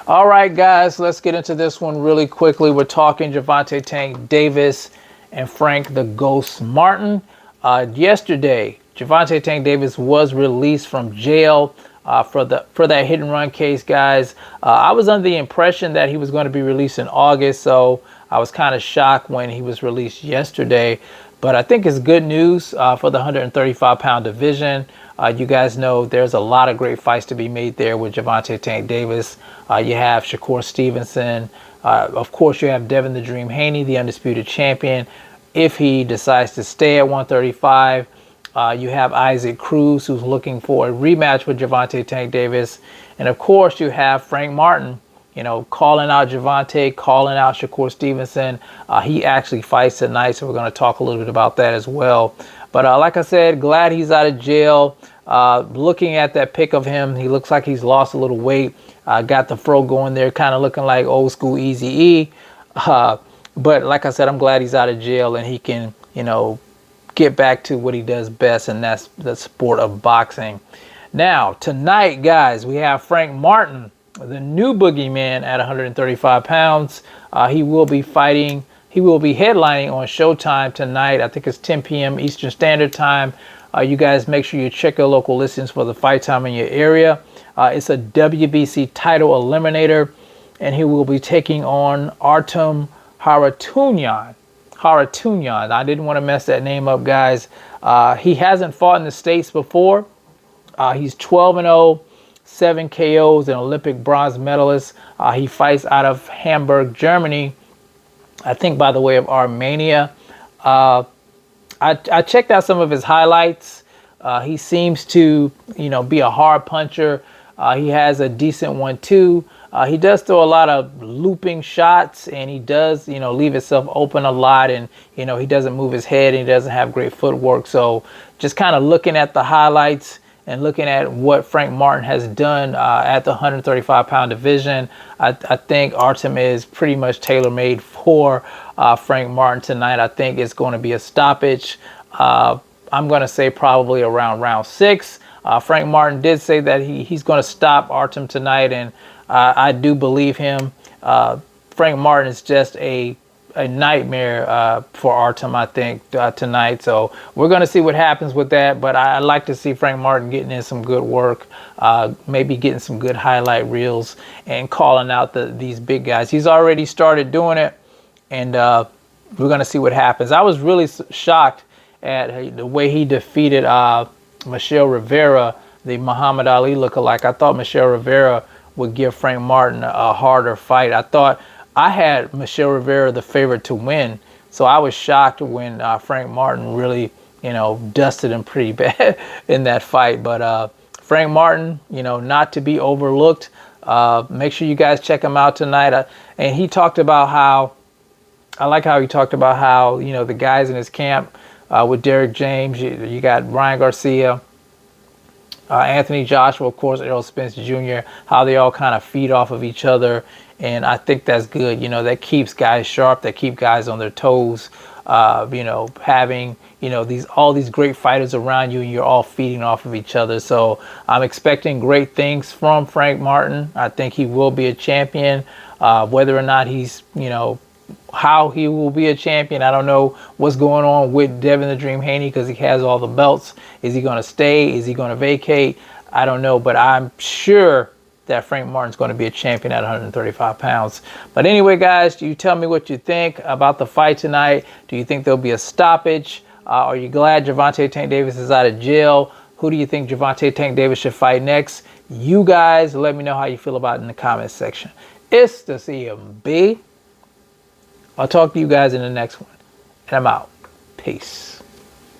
All right, guys, let's get into this one really quickly. We're talking Gervonta Tank Davis and Frank the Ghost Martin. Yesterday, Gervonta Tank Davis was released from jail for that hit and run case, guys. I was under the impression that he was going to be released in August, so I was kind of shocked when he was released yesterday. But I think it's good news for the 135-pound division. You guys know there's a lot of great fights to be made there with Gervonta Tank Davis. You have Shakur Stevenson. Of course, you have Devin the Dream Haney, the undisputed champion, if he decides to stay at 135. You have Isaac Cruz, who's looking for a rematch with Gervonta Tank Davis. And, of course, you have Frank Martin, calling out Gervonta, calling out Shakur Stevenson. He actually fights tonight, so we're going to talk a little bit about that as well. But like I said, glad he's out of jail. Looking at that pic of him, he looks like he's lost a little weight. Got the fro going there, kind of looking like old school Eazy-E. But like I said, I'm glad he's out of jail and he can, get back to what he does best, and that's the sport of boxing. Now, tonight, guys, we have Frank Martin, the new boogeyman at 135 pounds. He will be fighting. He will be headlining on Showtime tonight. I think it's 10 p.m. Eastern Standard Time. You guys make sure you check your local listings for the fight time in your area. It's a WBC title eliminator, and he will be taking on Artem Haratunyan. I didn't want to mess that name up, guys. He hasn't fought in the States before. He's 12-0, 7 KOs, an Olympic bronze medalist. He fights out of Hamburg, Germany, I think by the way of Armenia. I checked out some of his highlights. He seems to, be a hard puncher. He has a decent 1-2. He does throw a lot of looping shots, and he does, leave himself open a lot, and, he doesn't move his head, and he doesn't have great footwork. So just kind of looking at the highlights and looking at what Frank Martin has done at the 135-pound division, I think Artem is pretty much tailor-made for Frank Martin tonight. I think it's going to be a stoppage. I'm going to say probably around round 6. Frank Martin did say that he's going to stop Artem tonight, and I do believe him. Frank Martin is just a nightmare for Artem, I think, tonight. So we're going to see what happens with that. But I like to see Frank Martin getting in some good work, maybe getting some good highlight reels and calling out these big guys. He's already started doing it, and we're going to see what happens. I was really shocked at the way he defeated Michelle Rivera, the Muhammad Ali lookalike. I thought Michelle Rivera would give Frank Martin a harder fight. I had Michelle Rivera the favorite to win, so I was shocked when Frank Martin really, dusted him pretty bad in that fight. But Frank Martin, not to be overlooked. Make sure you guys check him out tonight. And he talked about how, I like how he talked about how, the guys in his camp with Derek James, you got Ryan Garcia, Anthony Joshua, of course, Errol Spence Jr., how they all kind of feed off of each other. And I think that's good. That keeps guys sharp, that keep guys on their toes. Having, all these great fighters around you, and you're all feeding off of each other. So I'm expecting great things from Frank Martin. I think he will be a champion. Whether or not he's, how he will be a champion, I don't know what's going on with Devin the Dream Haney because he has all the belts. Is he going to stay? Is he going to vacate? I don't know, but I'm sure that Frank Martin's going to be a champion at 135 pounds. But anyway, guys, you tell me what you think about the fight tonight. Do you think there'll be a stoppage? Are you glad Gervonta Tank Davis is out of jail? Who do you think Gervonta Tank Davis should fight next? You guys, let me know how you feel about it in the comments section. It's the CMB. I'll talk to you guys in the next one. And I'm out. Peace.